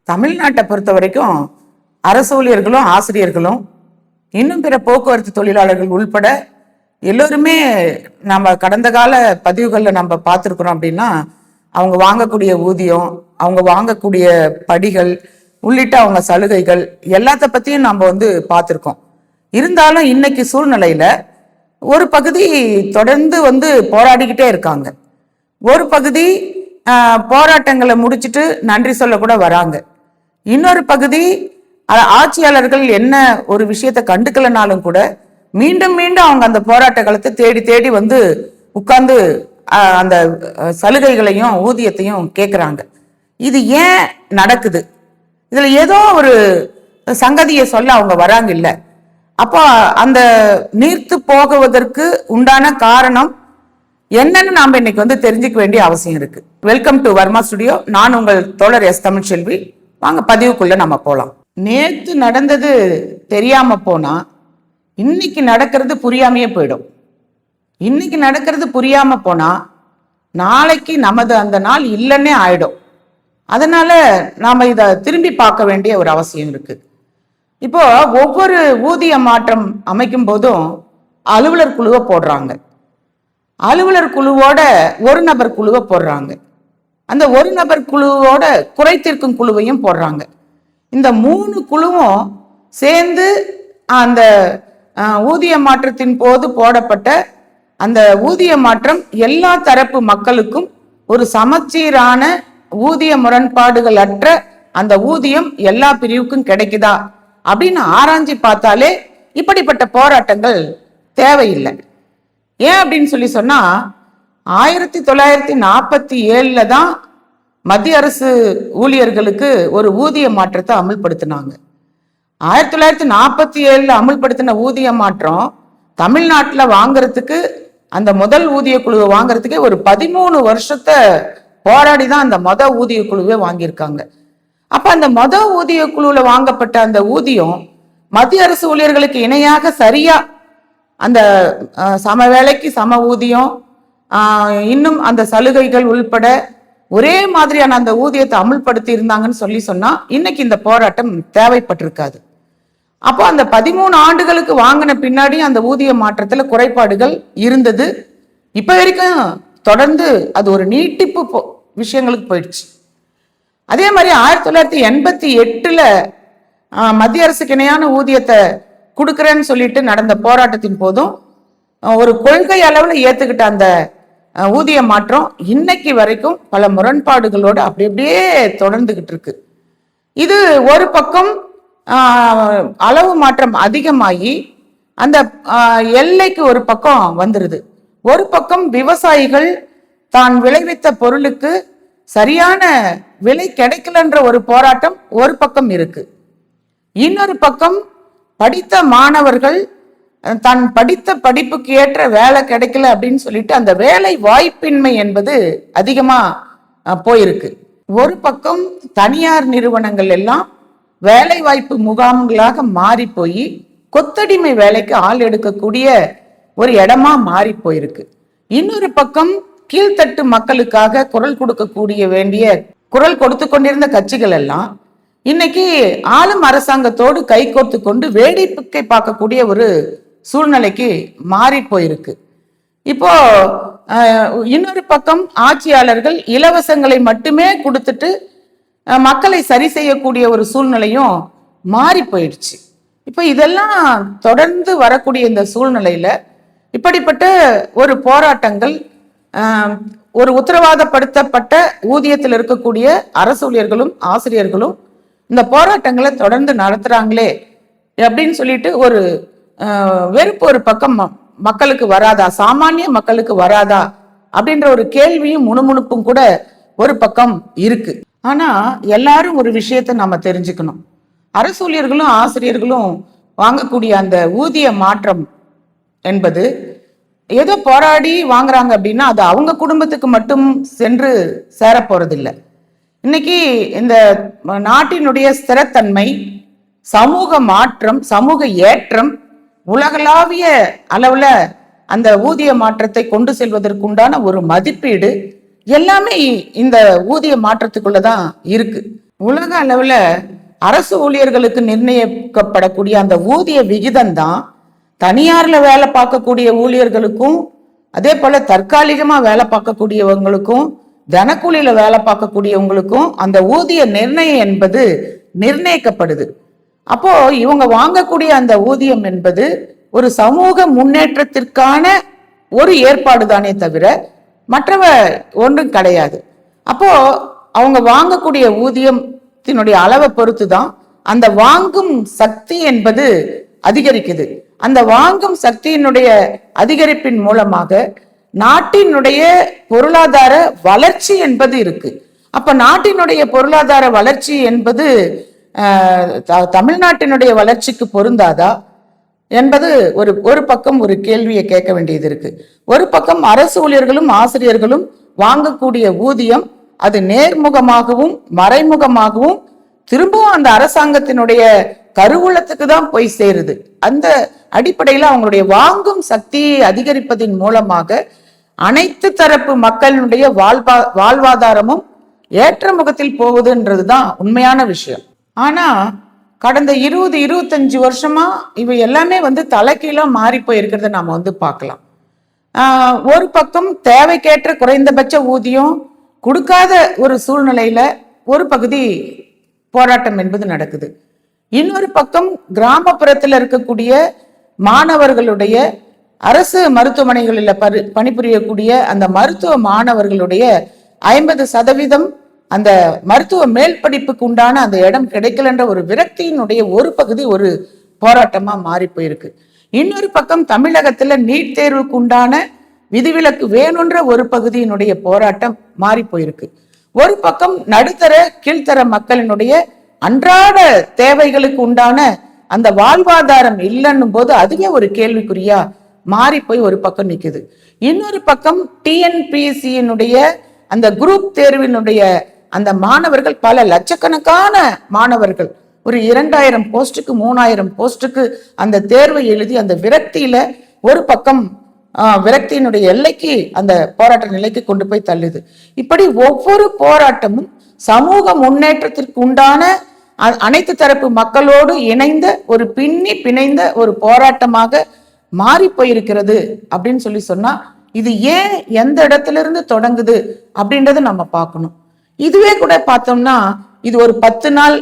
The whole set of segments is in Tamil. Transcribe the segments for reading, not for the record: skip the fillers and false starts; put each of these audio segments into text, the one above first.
தமிழ்நாட்டை பொறுத்த வரைக்கும் அரசு ஊழியர்களும் ஆசிரியர்களும் இன்னும் பிற போக்குவரத்து தொழிலாளர்கள் உள்பட எல்லோருமே நம்ம கடந்த கால பதிவுகளில் நம்ம பார்த்துருக்குறோம் அப்படின்னா அவங்க வாங்கக்கூடிய ஊதியம், அவங்க வாங்கக்கூடிய படிகள் உள்ளிட்ட அவங்க சலுகைகள் எல்லாத்த பற்றியும் நம்ம பார்த்துருக்கோம். இருந்தாலும் இன்னைக்கு சூழ்நிலையில ஒரு பகுதி தொடர்ந்து போராடிக்கிட்டே இருக்காங்க. ஒரு பகுதி போராட்டங்களை முடிச்சுட்டு நன்றி சொல்ல கூட வராங்க. இன்னொரு பகுதி ஆட்சியாளர்கள் என்ன ஒரு விஷயத்தை கண்டுக்கலனாலும் கூட மீண்டும் மீண்டும் அவங்க அந்த போராட்ட காலத்தை தேடி தேடி உட்கார்ந்து அந்த சலுகைகளையும் ஊதியத்தையும் கேட்குறாங்க. இது ஏன் நடக்குது? இதுல ஏதோ ஒரு சங்கதியை சொல்ல அவங்க வராங்க இல்ல. அப்போ அந்த நீர்த்து போகுவதற்கு உண்டான காரணம் என்னன்னு நாம இன்னைக்கு தெரிஞ்சுக்க வேண்டிய அவசியம் இருக்கு. Welcome to Varma studio. நான் உங்கள் தோழர் எஸ் தமிழ்ச்செல்வி. வாங்க பதிவுக்குள்ள நம்ம போலாம். நேத்து நடந்தது தெரியாம போனா இன்னைக்கு நடக்கிறது புரியாமையே போயிடும். இன்னைக்கு நடக்கிறது புரியாம போனா நாளைக்கு நமது அந்த நாள் இல்லைன்னே ஆயிடும். அதனால நாம இதை திரும்பி பார்க்க வேண்டிய ஒரு அவசியம் இருக்கு. இப்போ ஒவ்வொரு ஊதிய மாற்றம் அமைக்கும் போதும் அலுவலர் குழுவை போடுறாங்க. அலுவலர் குழுவோட ஒரு நபர் குழுவை போடுறாங்க. அந்த ஒரு நபர் குழுவோட குறைத்திருக்கும் குழுவையும் போடுறாங்க. இந்த 3 குழுவும் சேர்ந்து அந்த ஊதிய மாற்றத்தின் போது போடப்பட்ட அந்த ஊதிய மாற்றம் எல்லா தரப்பு மக்களுக்கும் ஒரு சமச்சீரான ஊதிய முரண்பாடுகள் அற்ற அந்த ஊதியம் எல்லா பிரிவுக்கும் கிடைக்குதா அப்படின்னு ஆராய்ச்சி பார்த்தாலே இப்படிப்பட்ட போராட்டங்கள் தேவையில்லை. ஏன் அப்படின்னு சொன்னா 1947 தான் மத்திய அரசு ஊழியர்களுக்கு ஒரு ஊதிய மாற்றத்தை அமல்படுத்தினாங்க. 1947 அமல்படுத்தின ஊதிய மாற்றம் தமிழ்நாட்டில் வாங்குறதுக்கு அந்த முதல் ஊதிய குழுவை வாங்குறதுக்கே ஒரு 13 வருஷத்தை போராடி தான் அந்த ஊதிய குழுவே வாங்கியிருக்காங்க. அப்ப அந்த ஊதிய குழுல வாங்கப்பட்ட அந்த ஊதியம் மத்திய அரசு ஊழியர்களுக்கு இணையாக சரியா அந்த சம வேலைக்கு சம ஊதியம், இன்னும் அந்த சலுகைகள் உள்பட ஒரே மாதிரியான அந்த ஊதியத்தை அமுல்படுத்தி இருந்தாங்கன்னு சொன்னா இன்னைக்கு இந்த போராட்டம் தேவைப்பட்டிருக்காது. அப்போ அந்த 13 ஆண்டுகளுக்கு வாங்கின பின்னாடி அந்த ஊதிய மாற்றத்துல குறைபாடுகள் இருந்தது. இப்ப வரைக்கும் தொடர்ந்து அது ஒரு நீட்டிப்பு விஷயங்களுக்கு போயிடுச்சு. அதே மாதிரி 1988 மத்திய அரசுக்கு இணையான ஊதியத்தை கொடுக்குறேன்னு சொல்லிட்டு நடந்த போராட்டத்தின் போதும் ஒரு கொள்கை அளவில் ஏத்துக்கிட்ட அந்த ஊதிய மாற்றம் இன்னைக்கு வரைக்கும் பல முரண்பாடுகளோடு அப்படியே தொடர்ந்துகிட்டு இருக்கு. இது ஒரு பக்கம் அளவு மாற்றம் அதிகமாகி அந்த எல்லைக்கு ஒரு பக்கம் வந்துருது. ஒரு பக்கம் விவசாயிகள் தான் விளைவித்த பொருளுக்கு சரியான விலை கிடைக்கலன்ற ஒரு போராட்டம் ஒரு பக்கம் இருக்கு. இன்னொரு பக்கம் படித்த மாணவர்கள் தான் படித்த படிப்புக்கு ஏற்ற வேலை கிடைக்கல அப்படின்னு சொல்லிட்டு அந்த வேலை வாய்ப்பின்மை என்பது அதிகமா போயிருக்கு. ஒரு பக்கம் தனியார் நிறுவனங்கள் எல்லாம் வேலை வாய்ப்பு முகாம்களாக மாறி போய் கொத்தடிமை வேலைக்கு ஆள் எடுக்கக்கூடிய ஒரு இடமா மாறி போயிருக்கு. இன்னொரு பக்கம் கீழ்த்தட்டு மக்களுக்காக குரல் கொடுத்து கொண்டிருந்த கட்சிகள் எல்லாம் இன்னைக்கு ஆளும் அரசாங்கத்தோடு கைகோர்த்து கொண்டு வேடிக்கை பார்க்கக்கூடிய ஒரு சூழ்நிலைக்கு மாறி போயிருக்கு. இப்போ இன்னொரு பக்கம் ஆட்சியாளர்கள் இலவசங்களை மட்டுமே கொடுத்துட்டு மக்களை சரி செய்யக்கூடிய ஒரு சூழ்நிலையும் மாறி போயிடுச்சு. இப்போ இதெல்லாம் தொடர்ந்து வரக்கூடிய இந்த சூழ்நிலையில இப்படிப்பட்ட ஒரு போராட்டங்கள் ஒரு உத்தரவாதப்படுத்தப்பட்ட ஊதியத்தில் இருக்கக்கூடிய அரசு ஊழியர்களும் ஆசிரியர்களும் இந்த போராட்டங்களை தொடர்ந்து நடத்துறாங்களே அப்படின்னு சொல்லிட்டு ஒரு வெறுப்பு ஒரு பக்கம் மக்களுக்கு வராதா, சாமானிய மக்களுக்கு வராதா அப்படின்ற ஒரு கேள்வியும் முணுமுணுப்பும் கூட ஒரு பக்கம் இருக்கு. ஆனா எல்லாரும் ஒரு விஷயத்தை நம்ம தெரிஞ்சுக்கணும். அரசு ஊழியர்களும் ஆசிரியர்களும் வாங்கக்கூடிய அந்த ஊதிய மாற்றம் என்பது ஏதோ போராடி வாங்குறாங்க அப்படின்னா அது அவங்க குடும்பத்துக்கு மட்டும் சென்று சேர போறதில்லை. இன்னைக்கு இந்த நாட்டினுடைய ஸ்திரத்தன்மை, சமூக மாற்றம், சமூக ஏற்றம், உலகளாவிய அளவுல அந்த ஊதிய மாற்றத்தை கொண்டு செல்வதற்குண்டான ஒரு மதிப்பீடு எல்லாமே இந்த ஊதிய மாற்றத்துக்குள்ளதான் இருக்கு. உலக அளவுல அரசு ஊழியர்களுக்கு நிர்ணயிக்கப்படக்கூடிய அந்த ஊதிய விகிதம் தான் தனியார்ல வேலை பார்க்கக்கூடிய ஊழியர்களுக்கும், அதே போல தற்காலிகமா வேலை பார்க்கக்கூடியவங்களுக்கும், தினக்கூலியில வேலை பார்க்கக்கூடியவங்களுக்கும் அந்த ஊதிய நிர்ணயம் என்பது நிர்ணயிக்கப்படுது. அப்போ இவங்க வாங்கக்கூடிய அந்த ஊதியம் என்பது ஒரு சமூக முன்னேற்றத்திற்கான ஒரு ஏற்பாடு தானே தவிர மற்றவ ஒன்றும் கிடையாது. அப்போ அவங்க வாங்கக்கூடிய ஊதியத்தினுடைய அளவை பொறுத்து தான் அந்த வாங்கும் சக்தி என்பது அதிகரிக்குது. அந்த வாங்கும் சக்தியினுடைய அதிகரிப்பின் மூலமாக நாட்டினுடைய பொருளாதார வளர்ச்சி என்பது இருக்கு. அப்ப நாட்டினுடைய பொருளாதார வளர்ச்சி என்பது தமிழ்நாட்டினுடைய வளர்ச்சிக்கு பொருந்தாதா என்பது ஒரு பக்கம் ஒரு கேள்வியை கேட்க வேண்டியது இருக்கு. ஒரு பக்கம் அரசு ஊழியர்களும் ஆசிரியர்களும் வாங்கக்கூடிய ஊதியம் அது நேர்முகமாகவும் மறைமுகமாகவும் திரும்பவும் அந்த அரசாங்கத்தினுடைய கருவூலத்துக்கு தான் போய் சேருது. அந்த அடிப்படையில் அவங்களுடைய வாங்கும் சக்தியை அதிகரிப்பதன் மூலமாக அனைத்து தரப்பு மக்களுடைய வாழ்வாதாரமும் ஏற்ற முகத்தில் போகுதுன்றதுதான் உண்மையான விஷயம். ஆனா கடந்த 20-25 வருஷமா இவை எல்லாமே தலைகீழா மாறி போயிருக்கிறத நாம பார்க்கலாம். ஒரு பக்கம் தேவைக்கேற்ற குறைந்தபட்ச ஊதியம் கொடுக்காத ஒரு சூழ்நிலையில ஒரு பகுதி போராட்டம் என்பது நடக்குது. இன்னொரு பக்கம் கிராமப்புறத்தில் இருக்கக்கூடிய மாணவர்களுடைய அரசு மருத்துவமனைகளில் பணிபுரியக்கூடிய அந்த மருத்துவ மாணவர்களுடைய 50% அந்த மருத்துவ மேல் படிப்புக்கு உண்டான அந்த இடம் கிடைக்கலன்ற ஒரு விரக்தியினுடைய ஒரு பகுதி ஒரு போராட்டமா மாறி போயிருக்கு. இன்னொரு பக்கம் தமிழகத்துல நீட் தேர்வுக்கு உண்டான விதிவிலக்கு வேணுன்ற ஒரு பகுதியினுடைய போராட்டம் மாறி போயிருக்கு. ஒரு பக்கம் நடுத்தர கீழ்த்தர மக்களினுடைய அன்றாட தேவைகளுக்கு உண்டான அந்த வாழ்வாதாரம் இல்லைன்னும் போது அதுவே ஒரு கேள்விக்குறியா மாறி போய் ஒரு பக்கம் நிக்குது. இன்னொரு பக்கம் டிஎன்பிஎஸ்சியினுடைய அந்த குரூப் தேர்வினுடைய அந்த மாணவர்கள் பல லட்சக்கணக்கான மாணவர்கள் ஒரு 2000 போஸ்டுக்கு 3000 போஸ்டுக்கு அந்த தேர்வை எழுதி அந்த விரக்தியில ஒரு பக்கம் விரக்தியினுடைய எல்லைக்கு அந்த போராட்ட நிலைக்கு கொண்டு போய் தள்ளுது. இப்படி ஒவ்வொரு போராட்டமும் சமூக முன்னேற்றத்திற்கு உண்டான அனைத்து தரப்பு மக்களோடு இணைந்த ஒரு பிணைந்த ஒரு போராட்டமாக மாறி போயிருக்கிறது அப்படின்னு சொன்னா இது ஏன் எந்த இடத்துல இருந்து தொடங்குது அப்படின்றத நம்ம பார்க்கணும். இதுவே கூட பார்த்தோம்னா இது ஒரு 10 நாள்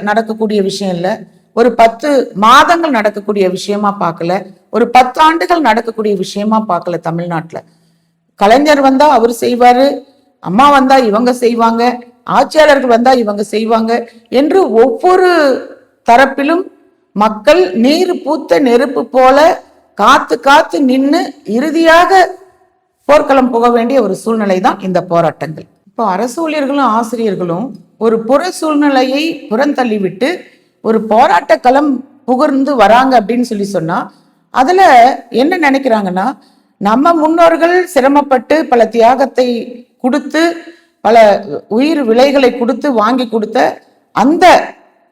நடக்கக்கூடிய விஷயம் இல்ல, ஒரு 10 மாதங்கள் நடக்கக்கூடிய விஷயமா பார்க்கல, ஒரு 10 ஆண்டுகள் நடக்கக்கூடிய விஷயமா பார்க்கல. தமிழ்நாட்டுல கலைஞர் வந்தா அவர் செய்வாரு, அம்மா வந்தா இவங்க செய்வாங்க, ஆட்சியாளர்கள் வந்தா இவங்க செய்வாங்க என்று ஒவ்வொரு தரப்பிலும் மக்கள் நீர் பூத்த நெருப்பு போல காத்து காத்து நின்று இறுதியாக போர்க்களம் போக வேண்டிய ஒரு சூழ்நிலை தான் இந்த போராட்டங்கள். இப்போ அரசு ஊழியர்களும் ஆசிரியர்களும் ஒரு புற சூழ்நிலையை புறந்தள்ளிவிட்டு ஒரு போராட்ட களம் புகர்ந்து வராங்க அப்படின்னு சொன்னா அதுல என்ன நினைக்கிறாங்கன்னா, நம்ம முன்னோர்கள் சிரமப்பட்டு பல தியாகத்தை கொடுத்து பல உயிர் விலைகளை கொடுத்து வாங்கி கொடுத்த அந்த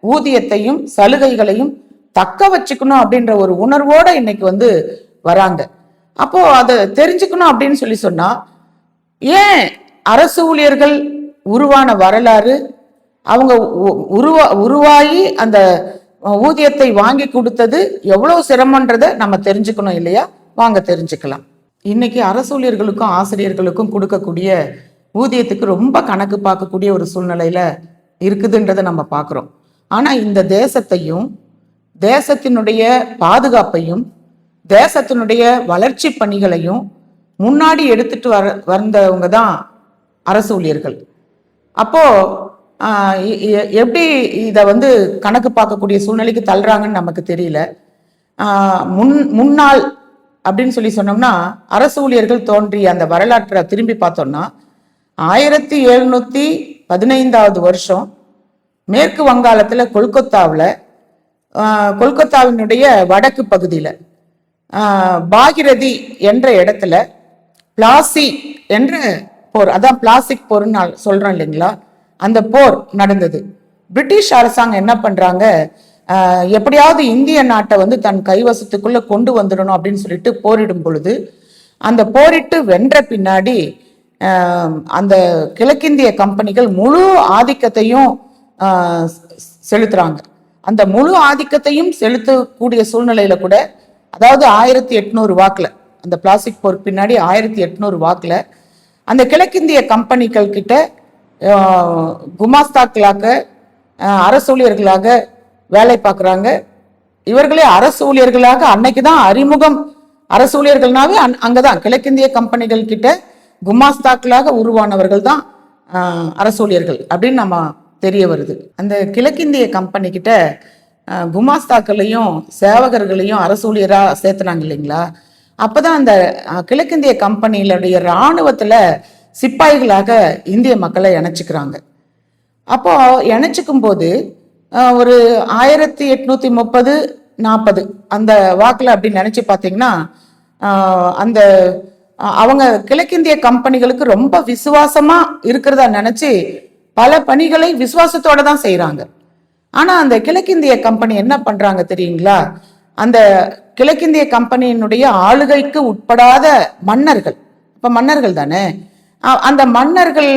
ஊதியத்தையும் சலுகைகளையும் தக்க வச்சுக்கணும் அப்படின்ற ஒரு உணர்வோட இன்னைக்கு வராங்க. அப்போ அதை தெரிஞ்சுக்கணும் அப்படின்னு சொன்னா ஏன் அரசு ஊழியர்கள் உருவான வரலாறு, அவங்க உருவாகி அந்த ஊதியத்தை வாங்கி கொடுத்தது எவ்வளவு சிரமன்றதை நம்ம தெரிஞ்சுக்கணும் இல்லையா? வாங்க தெரிஞ்சுக்கலாம். இன்னைக்கு அரசு ஊழியர்களுக்கும் ஆசிரியர்களுக்கும் கொடுக்கக்கூடிய ஊதியத்துக்கு ரொம்ப கணக்கு பார்க்கக்கூடிய ஒரு சூழ்நிலையில இருக்குதுன்றதை நம்ம பார்க்குறோம். ஆனா இந்த தேசத்தையும் தேசத்தினுடைய பாதுகாப்பையும் தேசத்தினுடைய வளர்ச்சி பணிகளையும் முன்னாடி எடுத்துட்டு வந்தவங்க தான் அரசு ஊழியர்கள். அப்போ எப்படி இதை கணக்கு பார்க்கக்கூடிய சூழ்நிலைக்கு தள்ளுறாங்கன்னு நமக்கு தெரியல. முன்னாள் அப்படின்னு சொன்னோம்னா அரசு ஊழியர்கள் தோன்றிய அந்த வரலாற்றை திரும்பி பார்த்தோம்னா 1715 வருஷம் மேற்கு வங்காளத்துல கொல்கத்தாவினுடைய வடக்கு பகுதியில பாகிரதி என்ற இடத்துல பிளாசி என்ற போர், அதான் பிளாஸ்டிக் போர்னு சொல்றோம் இல்லைங்களா, அந்த போர் நடந்தது. பிரிட்டிஷ் அரசாங்கம் என்ன பண்றாங்க, எப்படியாவது இந்திய நாட்டை தன் கைவசத்துக்குள்ள கொண்டு வந்துடணும் அப்படின்னு சொல்லிட்டு போரிடும் பொழுது அந்த போரிட்டு வென்ற பின்னாடி அந்த கிழக்கிந்திய கம்பெனிகள் முழு ஆதிக்கத்தையும் செலுத்துறாங்க. அந்த முழு ஆதிக்கத்தையும் செலுத்தக்கூடிய சூழ்நிலையில கூட, அதாவது 1800 வாக்குல, அந்த பிளாஸ்டிக் போருக்கு பின்னாடி 1800 வாக்குல அந்த கிழக்கிந்திய கம்பெனிகள் கிட்ட குமாஸ்தாக்களாக அரசு ஊழியர்களாக வேலை பார்க்குறாங்க. இவர்களே அரசு ஊழியர்களாக அன்னைக்குதான் அறிமுகம். அரசு ஊழியர்கள்னாவே அங்கதான் கிழக்கிந்திய கம்பெனிகள் கிட்ட குமாஸ்தாக்களாக உருவானவர்கள் தான் அரசு ஊழியர்கள் அப்படின்னு நம்ம தெரிய வருது. அந்த கிழக்கிந்திய கம்பெனி கிட்ட குமாஸ்தாக்களையும் சேவகர்களையும் அரசு ஊழியரா சேர்த்துனாங்க இல்லைங்களா? அப்பதான் அந்த கிழக்கிந்திய கம்பெனியிலுடைய இராணுவத்துல சிப்பாய்களாக இந்திய மக்களை இணைச்சிக்கிறாங்க. அப்போ இணைச்சிக்கும் போது ஒரு 1830-40 அந்த வாக்குல அப்படின்னு நினைச்சு பார்த்தீங்கன்னா, அந்த அவங்க கிழக்கிந்திய கம்பெனிகளுக்கு ரொம்ப விசுவாசமா இருக்கிறதா நினைச்சு பல பணிகளை விசுவாசத்தோட தான் செய்யறாங்க. ஆனா அந்த கிழக்கிந்திய கம்பெனி என்ன பண்றாங்க தெரியுங்களா? அந்த கிழக்கிந்திய கம்பெனியினுடைய ஆளுகைக்கு உட்படாத மன்னர்கள், இப்ப மன்னர்கள் தானே, அந்த மன்னர்கள்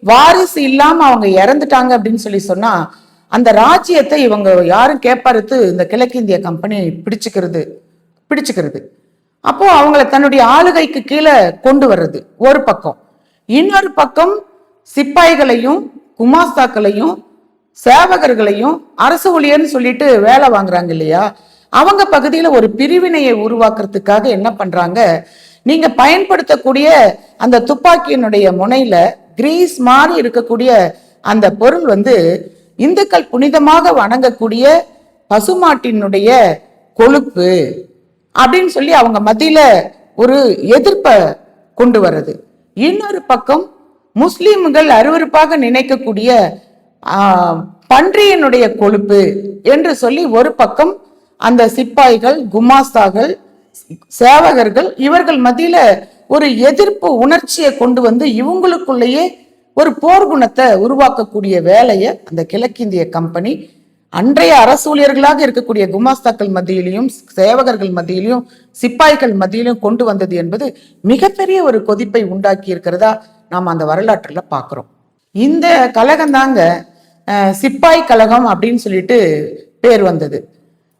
வாரிசு இல்லாம அவங்க இறந்துட்டாங்க அப்படின்னு சொல்லி சொன்னா, அந்த ராஜ்யத்தை இவங்க யாரும் கேட்பாருத்து இந்த கிழக்கிந்திய கம்பெனி பிடிச்சுக்கிறது. அப்போ அவங்கள தன்னுடைய ஆளுகைக்கு கீழே கொண்டு வர்றது ஒரு பக்கம். இன்னொரு பக்கம் சிப்பாய்களையும் குமாஸ்தாக்களையும் சேவகர்களையும் அரசு ஊழியர்னு சொல்லிட்டு வேலை வாங்குறாங்க இல்லையா? அவங்க பகுதியில ஒரு பிரிவினையை உருவாக்குறதுக்காக என்ன பண்றாங்க, நீங்க பயன்படுத்தக்கூடிய அந்த துப்பாக்கியினுடைய முனையில கிரீஸ் மாதிரி இருக்கக்கூடிய அந்த பொருள் இந்துக்கள் புனிதமாக வணங்கக்கூடிய பசுமாட்டினுடைய கொழுப்பு அப்படின்னு சொல்லி அவங்க மத்தியில ஒரு எதிர்ப்பை கொண்டு வர்றது. இன்னொரு பக்கம் முஸ்லிம்கள் அருவருப்பாக நினைக்கக்கூடிய பன்றியினுடைய கொழுப்பு என்று சொல்லி ஒரு பக்கம் அந்த சிப்பாய்கள் குமாஸ்தாக்கள் சேவகர்கள் இவர்கள் மத்தியில ஒரு எதிர்ப்பு உணர்ச்சியை கொண்டு இவங்களுக்குள்ளேயே ஒரு போர்க்குணத்தை உருவாக்கக்கூடிய வேலையை அந்த கிழக்கிந்திய கம்பெனி அன்றைய அரசு ஊழியர்களாக இருக்கக்கூடிய குமாஸ்தாக்கள் மத்தியிலையும் சேவகர்கள் மத்தியிலையும் சிப்பாய்கள் மத்தியிலும் கொண்டு வந்தது என்பது மிகப்பெரிய ஒரு கொதிப்பை உண்டாக்கி இருக்கிறதா நாம் அந்த வரலாற்றுல பார்க்கிறோம். இந்த கழகம் தாங்க சிப்பாய் கழகம் அப்படின்னு சொல்லிட்டு பேர் வந்தது.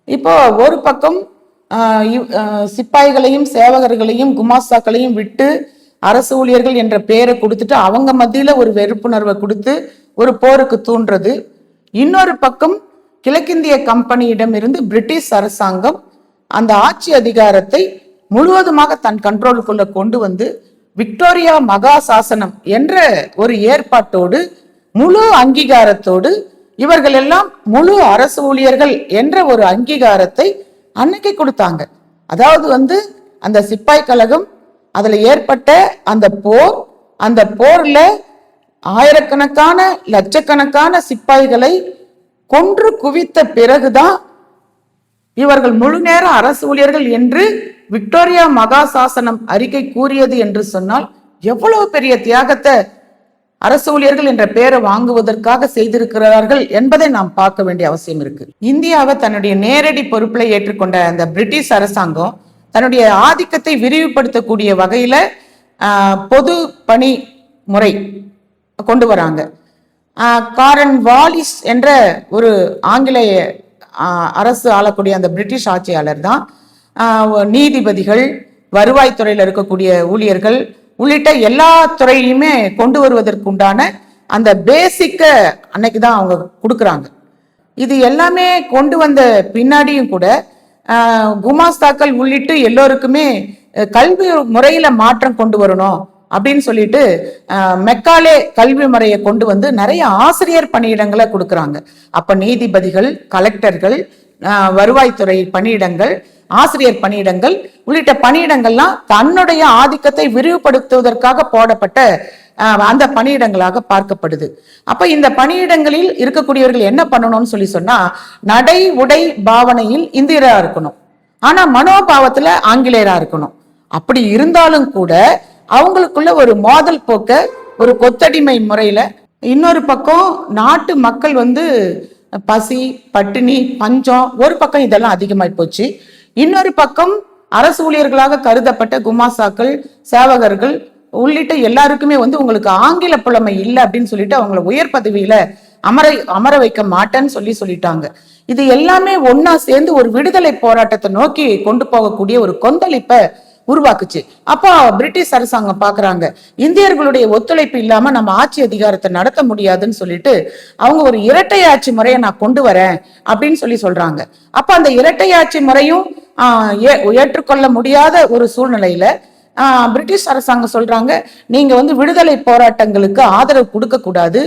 இப்போ ஒரு பக்கம் சிப்பாய்களையும் சேவகர்களையும் குமாஸ்தாக்களையும் விட்டு அரசு ஊழியர்கள் என்ற பெயரை கொடுத்துட்டு அவங்க மத்தியில ஒரு வெறுப்புணர்வை கொடுத்து ஒரு போருக்கு தூண்டுறது. இன்னொரு பக்கம் கிழக்கிந்திய கம்பெனியிடம் இருந்து பிரிட்டிஷ் அரசாங்கம் அந்த ஆட்சி அதிகாரத்தை முழுவதுமாக தன் கண்ட்ரோலுக்குள்ள கொண்டு விக்டோரியா மகா சாசனம் என்ற ஒரு ஏற்பாட்டோடு முழு அங்கீகாரத்தோடு இவர்கள் எல்லாம் முழு அரசு ஊழியர்கள் என்ற ஒரு அங்கீகாரத்தை அன்னைக்கு கொடுத்தாங்க. அதாவது அந்த சிப்பாய் கழகம், அதுல ஏற்பட்ட அந்த போர்ல ஆயிரக்கணக்கான லட்சக்கணக்கான சிப்பாய்களை கொன்று குவித்த பிறகுதான் இவர்கள் முழு நேர அரசு ஊழியர்கள் என்று விக்டோரியா மகா சாசனம் அறிக்கை கூறியது என்று சொன்னால் எவ்வளவு பெரிய தியாகத்தை அரசு ஊழியர்கள் என்ற பெயரை வாங்குவதற்காக செய்திருக்கிறார்கள் என்பதை நாம் பார்க்க வேண்டிய அவசியம் இருக்கு. இந்தியாவை தன்னுடைய நேரடி பொறுப்புல ஏற்றுக்கொண்ட அந்த பிரிட்டிஷ் அரசாங்கம் தன்னுடைய ஆதிக்கத்தை விரிவுபடுத்தக்கூடிய வகையில பொது பணி முறை கொண்டு வராங்க. காரன் வாலிஸ் என்ற ஒரு ஆங்கிலேய அரசு ஆளக்கூடிய அந்த பிரிட்டிஷ் ஆட்சியாளர் தான் நீதிபதிகள், வருவாய்த்துறையில் இருக்கக்கூடிய ஊழியர்கள் உள்ளிட்ட எல்லா துறையுமே கொண்டு வருவதற்குண்டான அந்த பேசிக்க அன்னைக்குதான் அவங்க கொடுக்குறாங்க. இது எல்லாமே கொண்டு வந்த பின்னாடியும் கூட குமாஸ்தாக்கள் உள்ளிட்டு எல்லோருக்குமே கல்வி முறையில மாற்றம் கொண்டு வரணும் அப்படின்னு சொல்லிட்டு மெக்காலே கல்வி முறையை கொண்டு நிறைய ஆசிரியர் பணியிடங்களை கொடுக்குறாங்க. அப்ப நீதிபதிகள், கலெக்டர்கள், வருவாய்த்துறை பணியிடங்கள், ஆசிரியர் பணியிடங்கள் உள்ளிட்ட பணியிடங்கள்லாம் தன்னுடைய ஆதிக்கத்தை விரிவுபடுத்துவதற்காக போடப்பட்ட அந்த பணியிடங்களாக பார்க்கப்படுது. அப்ப இந்த பணியிடங்களில் இருக்கக்கூடியவர்கள் என்ன பண்ணணும்னு சொன்னா, நடை உடை பாவனையில் இந்தியரா இருக்கணும், ஆனா மனோபாவத்துல ஆங்கிலேயரா இருக்கணும். அப்படி இருந்தாலும் கூட அவங்களுக்குள்ள ஒரு மோதல் போக்க, ஒரு கொத்தடிமை முறையில, இன்னொரு பக்கம் நாட்டு மக்கள் பசி, பட்டினி, பஞ்சம் ஒரு பக்கம் இதெல்லாம் அதிகமாய் போச்சு. இன்னொரு பக்கம் அரசு ஊழியர்களாக கருதப்பட்ட குமாசாக்கள், சேவகர்கள் உள்ளிட்ட எல்லாருக்குமே உங்களுக்கு ஆங்கில புலமை இல்லை அப்படின்னு சொல்லிட்டு அவங்களை உயர் பதவியில அமர வைக்க மாட்டேன்னு சொல்லிட்டாங்க. இது எல்லாமே ஒன்னா சேர்ந்து ஒரு விடுதலை போராட்டத்தை நோக்கி கொண்டு போகக்கூடிய ஒரு கொந்தளிப்பை உருவாக்குச்சு. அப்போ பிரிட்டிஷ் அரசாங்கம் பாக்குறாங்க, இந்தியர்களுடைய ஒத்துழைப்பு இல்லாம நம்ம ஆட்சி அதிகாரத்தை நடத்த முடியாதுன்னு சொல்லிட்டு அவங்க ஒரு இரட்டை ஆட்சி முறையை நான் கொண்டு வரேன் அப்படின்னு சொல்றாங்க. அப்ப அந்த இரட்டை ஆட்சி முறையும் ஏற்றுக்கொள்ள முடியாத ஒரு சூழ்நிலையில பிரிட்டிஷ் அரசாங்கம் சொல்றாங்க, நீங்க விடுதலை போராட்டங்களுக்கு ஆதரவு கொடுக்க கூடாது,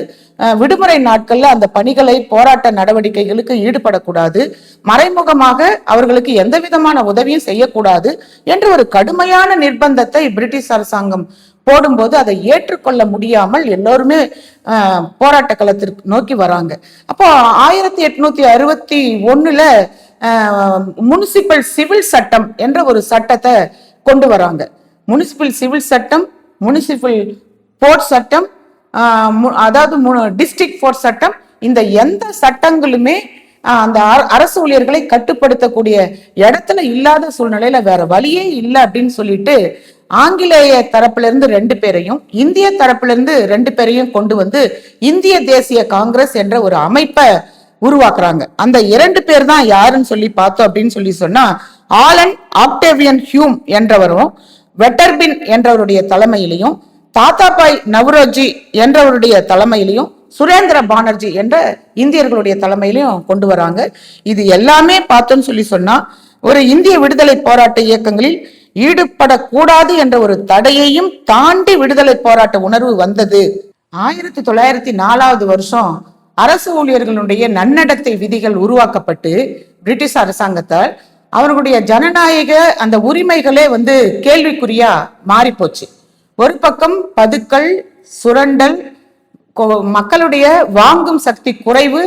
விடுமுறை நாட்கள்ல அந்த பணிகளை போராட்ட நடவடிக்கைகளுக்கு ஈடுபடக்கூடாது, மறைமுகமாக அவர்களுக்கு எந்த விதமான உதவியும் செய்யக்கூடாது என்று ஒரு கடுமையான நிர்பந்தத்தை பிரிட்டிஷ் அரசாங்கம் போடும்போது அதை ஏற்றுக்கொள்ள முடியாமல் எல்லோருமே போராட்ட களத்திற்கு நோக்கி வராங்க. அப்போ 1861 முனிசிபல் சிவில் சட்டம் என்ற ஒரு சட்டத்தை கொண்டு வராங்க. முனிசிபல் சிவில் சட்டம், முனிசிபல் போர்ட் சட்டம், அதாவது டிஸ்ட்ரிக்ட் போர்ட் சட்டம், இந்த எந்த சட்டங்களுமே அந்த அரசு ஊழியர்களை கட்டுப்படுத்தக்கூடிய இடத்துல இல்லாத சூழ்நிலையில வேற வழியே இல்லை அப்படின்னு சொல்லிட்டு ஆங்கிலேய தரப்புல இருந்து 2 பேரையும் இந்திய தரப்புல இருந்து 2 பேரையும் கொண்டு இந்திய தேசிய காங்கிரஸ் என்ற ஒரு அமைப்பை உருவாக்குறாங்க. அந்த 2 பேர் தான் யாருன்னு பார்த்தோம் அப்படின்னு சொன்னா, ஆலன் ஆக்டேவியன் ஹியூம் என்றவரும் வெட்டர்பின் என்றவருடைய தலைமையிலையும், தாத்தாபாய் நவ்ரோஜி என்றவருடைய தலைமையிலையும், சுரேந்திர பானர்ஜி என்ற இந்தியர்களுடைய தலைமையிலையும் கொண்டு வராங்க. இது எல்லாமே பார்த்தோன்னு சொன்னா ஒரு இந்திய விடுதலை போராட்ட இயக்கங்களில் ஈடுபடக்கூடாது என்ற ஒரு தடையையும் தாண்டி விடுதலை போராட்ட உணர்வு வந்தது. 1904 வருஷம் அரசு ஊழியர்களுடைய நன்னடத்தை விதிகள் உருவாக்கப்பட்டு பிரிட்டிஷ் அரசாங்கத்தால் அவர்களுடைய ஜனநாயக அந்த உரிமைகளே கேள்விக்குறியா மாறி போச்சு. ஒரு பக்கம் பதுக்கல், சுரண்டல், மக்களுடைய வாங்கும் சக்தி குறைவு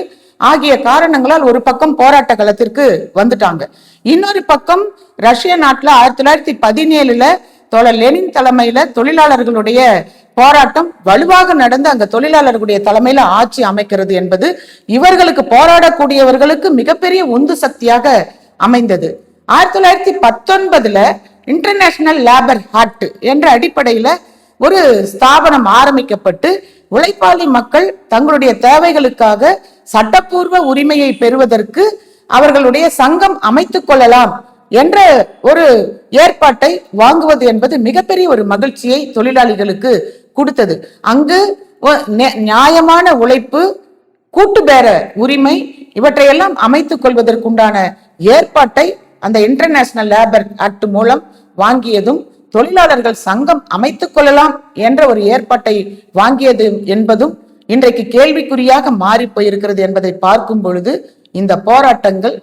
ஆகிய காரணங்களால் ஒரு பக்கம் போராட்ட களத்திற்கு வந்துட்டாங்க. இன்னொரு பக்கம் ரஷ்ய நாட்டுல 1917 தோழர் லெனின் தலைமையில தொழிலாளர்களுடைய போராட்டம் வலுவாக நடந்து அங்க தொழிலாளர்களுடைய தலைமையில ஆட்சி அமைக்கிறது என்பது இவர்களுக்கு போராடக்கூடியவர்களுக்கு மிகப்பெரிய உந்து சக்தியாக அமைந்தது. 1919 இன்டர்நேஷனல் லேபர் ஆக்ட் என்ற அடிப்படையில ஒரு ஸ்தாபனம் ஆரம்பிக்கப்பட்டு உழைப்பாளி மக்கள் தங்களுடைய தேவைகளுக்காக சட்டப்பூர்வ உரிமையை பெறுவதற்கு அவர்களுடைய சங்கம் அமைத்துக் கொள்ளலாம் என்ற ஒரு ஏற்பாட்டை வாங்குவது என்பது மிகப்பெரிய ஒரு மகிழ்ச்சியை தொழிலாளிகளுக்கு கொடுத்தது. அங்கு நியாயமான உழைப்பு, கூட்டு பேர உரிமை இவற்றையெல்லாம் அமைத்துக் கொள்வதற்குண்டான ஏற்பாட்டை அந்த இன்டர்நேஷனல் லேபர் ஆக்ட் மூலம் வாங்கியதும், தொழிலாளர்கள் சங்கம் அமைத்துக் கொள்ளலாம் என்ற ஒரு ஏற்பாட்டை வாங்கியது என்பதும் இன்றைக்கு கேள்விக்குறியாக மாறி போயிருக்கிறது என்பதை பார்க்கும் பொழுது இந்த போராட்டங்கள்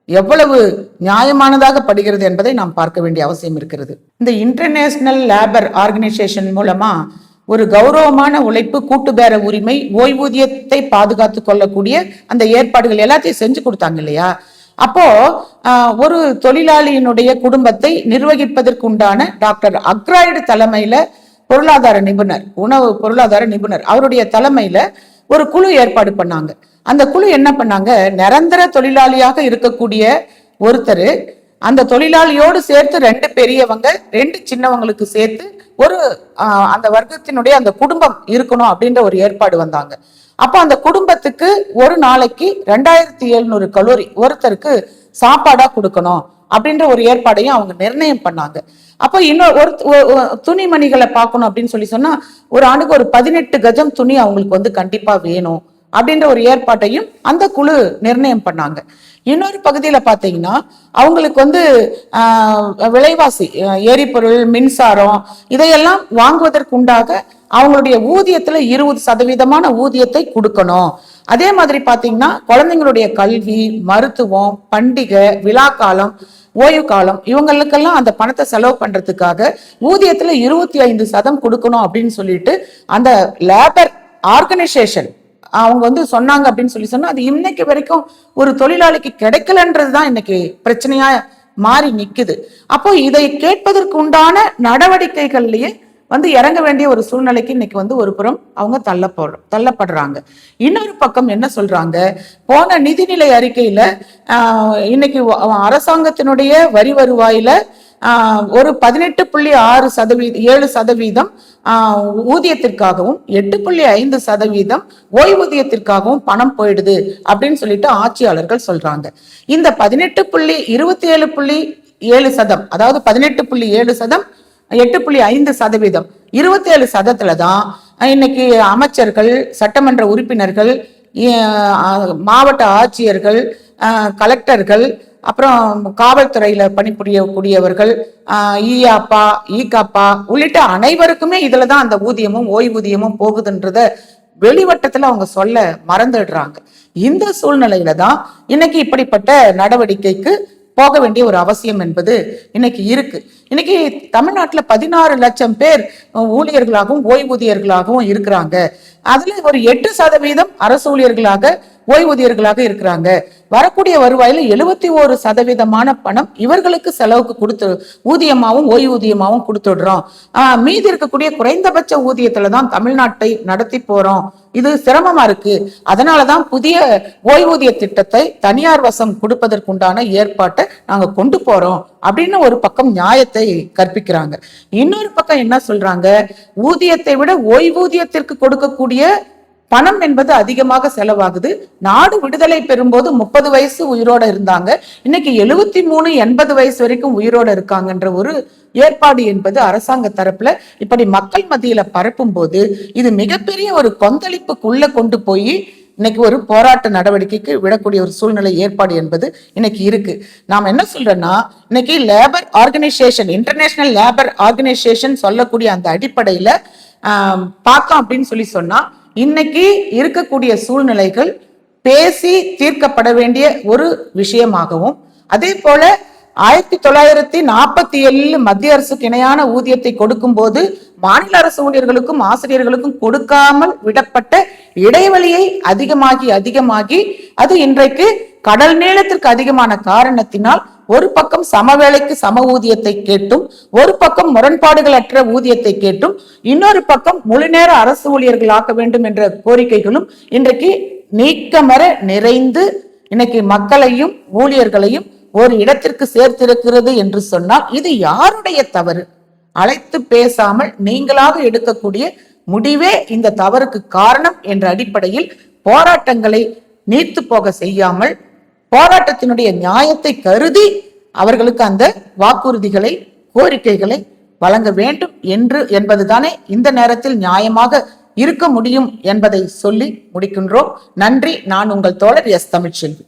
எவ்வளவு நியாயமானதாக படுகிறது என்பதை நாம் பார்க்க வேண்டிய அவசியம் இருக்கிறது. இந்த இன்டர்நேஷனல் லேபர் ஆர்கனைசேஷன் மூலமா ஒரு கௌரவமான உழைப்பு, கூட்டு பேர உரிமை, ஓய்வூதியத்தை பாதுகாத்து கொள்ளக்கூடிய அந்த ஏற்பாடுகள் எல்லாத்தையும் செஞ்சு கொடுத்தாங்க இல்லையா? அப்போ ஒரு தொழிலாளியினுடைய குடும்பத்தை நிர்வகிப்பதற்குண்டான டாக்டர் அக்ராய்டு தலைமையில பொருளாதார நிபுணர், உணவு பொருளாதார நிபுணர், அவருடைய தலைமையில ஒரு குழு ஏற்பாடு பண்ணாங்க. அந்த குழு என்ன பண்ணாங்க, நிரந்தர தொழிலாளியாக இருக்கக்கூடிய ஒருத்தர், அந்த தொழிலாளியோடு சேர்த்து 2 பெரியவங்க, 2 சின்னவங்களுக்கு சேர்த்து ஒரு அந்த வர்க்கத்தினுடைய அந்த குடும்பம் இருக்கணும் அப்படின்ற ஒரு ஏற்பாடு வந்தாங்க. அப்ப அந்த குடும்பத்துக்கு ஒரு நாளைக்கு 2700 கலோரி ஒருத்தருக்கு சாப்பாடா கொடுக்கணும் அப்படின்ற ஒரு ஏற்பாடையும் அவங்க நிர்ணயம் பண்ணாங்க. அப்ப இன்னொரு துணிமணிகளை பார்க்கணும் அப்படின்னு சொன்னா ஒரு ஆண்டுக்கு ஒரு 18 கஜம் துணி அவங்களுக்கு கண்டிப்பா வேணும் அப்படின்ற ஒரு ஏற்பாட்டையும் அந்த குழு நிர்ணயம் பண்ணாங்க. இன்னொரு பகுதியில பாத்தீங்கன்னா அவங்களுக்கு விலைவாசி, எரிபொருள், மின்சாரம் இதையெல்லாம் வாங்குவதற்குண்டாக அவங்களுடைய ஊதியத்துல 20% ஊதியத்தை கொடுக்கணும். அதே மாதிரி பாத்தீங்கன்னா குழந்தைங்களுடைய கல்வி, மருத்துவம், பண்டிகை, விழா காலம், ஓய்வு காலம் இவங்களுக்கெல்லாம் அந்த பணத்தை செலவு பண்றதுக்காக ஊதியத்துல 25% கொடுக்கணும் அப்படின்னு சொல்லிட்டு அந்த லேபர் ஆர்கனைசேஷன் அவங்க சொன்னாங்க அப்படின்னு சொன்னா அது இன்னைக்கு வரைக்கும் ஒரு தொழிலாளிக்கு கிடைக்கலன்றதுதான் இன்னைக்கு பிரச்சனையா மாறி நிக்குது. அப்போ இதை கேட்பதற்கு உண்டான நடவடிக்கைகள்லயே இறங்க வேண்டிய ஒரு சூழ்நிலைக்கு இன்னைக்கு ஒரு புறம் அவங்க தள்ளப்படுறாங்க. இன்னொரு பக்கம் என்ன சொல்றாங்க, போன நிதிநிலை அறிக்கையில இன்னைக்கு அரசாங்கத்தினுடைய வரி வருவாயில ஒரு 18.7% ஊதியத்திற்காகவும் 8.5% ஓய்வூதியத்திற்காகவும் பணம் போயிடுது அப்படின்னு சொல்லிட்டு ஆட்சியாளர்கள் சொல்றாங்க. இந்த 27.7%, அதாவது 18.7%, 8.5%, 27% தான் இன்னைக்கு அமைச்சர்கள், சட்டமன்ற உறுப்பினர்கள், மாவட்ட ஆட்சியர்கள், கலெக்டர்கள், அப்புறம் காவல்துறையில பணிபுரியக்கூடியவர்கள், ஈயாப்பா, ஈகாப்பா உள்ளிட்ட அனைவருக்குமே இதுலதான் அந்த ஊதியமும் ஓய்வூதியமும் போகுதுன்றத வெளிவட்டத்துல அவங்க சொல்ல மறந்துடுறாங்க. இந்த சூழ்நிலையில தான் இன்னைக்கு இப்படிப்பட்ட நடவடிக்கைக்கு போக வேண்டிய ஒரு அவசியம் என்பது இன்னைக்கு இருக்கு. இன்னைக்கு தமிழ்நாட்டுல 16 லட்சம் பேர் ஊழியர்களாகவும் ஓய்வூதியர்களாகவும் இருக்கிறாங்க. அதுல ஒரு 8% அரசு ஊழியர்களாக ஓய்வூதியர்களாக இருக்கிறாங்க. வரக்கூடிய வருவாயில 71% பணம் இவர்களுக்கு செலவுக்கு கொடுத்து ஊதியமாவும் ஓய்வூதியமாவும் கொடுத்துடுறோம். மீதி இருக்கக்கூடிய குறைந்தபட்ச ஊதியத்துலதான் தமிழ்நாட்டை நடத்தி போறோம். இது சிரமமா இருக்கு. அதனாலதான் புதிய ஓய்வூதிய திட்டத்தை தனியார் வசம் கொடுப்பதற்குண்டான ஏற்பாட்டை நாங்க கொண்டு போறோம் அப்படின்னு ஒரு பக்கம் நியாயத்தை கற்பிக்கிறாங்க. இன்னொரு பக்கம் என்ன சொல்றாங்க, ஊதியத்தை விட ஓய்வூதியத்திற்கு கொடுக்கக்கூடிய பணம் என்பது அதிகமாக செலவாகுது. நாடு விடுதலை பெறும்போது 30 வயசு உயிரோட இருந்தாங்க, இன்னைக்கு 73, 80 வயசு வரைக்கும் உயிரோட இருக்காங்கன்ற ஒரு ஏற்பாடு என்பது அரசாங்க தரப்புல இப்படி மக்கள் மத்தியில பரப்பும் போது இது மிகப்பெரிய ஒரு கொந்தளிப்புக்குள்ள கொண்டு போய் இன்னைக்கு ஒரு போராட்ட நடவடிக்கைக்கு விடக்கூடிய ஒரு சூழ்நிலை ஏற்பாடு என்பது இன்னைக்கு இருக்கு. நாம என்ன சொல்றோம்னா, இன்னைக்கு labour organisation, international labour organisation சொல்லக்கூடிய அந்த அடிப்படையில பார்த்தோம் அப்படின்னு சொன்னா, இன்னைக்கு இருக்கக்கூடிய சூழ்நிலைகள் பேசி தீர்க்கப்பட வேண்டிய ஒரு விஷயமாகவும், அதே போல 1947 மத்திய அரசுக்கு இணையான ஊதியத்தை கொடுக்கும் போது மாநில அரசு ஊழியர்களுக்கும் ஆசிரியர்களுக்கும் கொடுக்காமல் விடப்பட்ட இடைவெளியை அதிகமாகி அது இன்றைக்கு கடல் நீளத்திற்கு அதிகமான காரணத்தினால் ஒரு பக்கம் சமவேளைக்கு சம ஊதியத்தை கேட்டும், ஒரு பக்கம் முரண்பாடுகள் அற்ற ஊதியத்தை கேட்டும், இன்னொரு பக்கம் முழுநேர அரசு ஊழியர்கள் ஆக்க வேண்டும் என்ற கோரிக்கைகளும் இன்றைக்கு நீக்கமர நிறைந்து இன்னைக்கு மக்களையும் ஊழியர்களையும் ஒரு இடத்திற்கு சேர்த்திருக்கிறது என்று சொன்னால் இது யாருடைய தவறு? அழைத்து பேசாமல் நீங்களாக எடுக்கக்கூடிய முடிவே இந்த தவறுக்கு காரணம் என்ற அடிப்படையில் போராட்டங்களை நீர்த்து போக செய்யாமல் போராட்டத்தினுடைய நியாயத்தை கருதி அவர்களுக்கு அந்த வாக்குறுதிகளை, கோரிக்கைகளை வழங்க வேண்டும் என்பதுதானே இந்த நேரத்தில் நியாயமாக இருக்க முடியும் என்பதை சொல்லி முடிக்கின்றோம். நன்றி. நான் உங்கள் தோழர் எஸ். தமிழ்ச்செல்வி.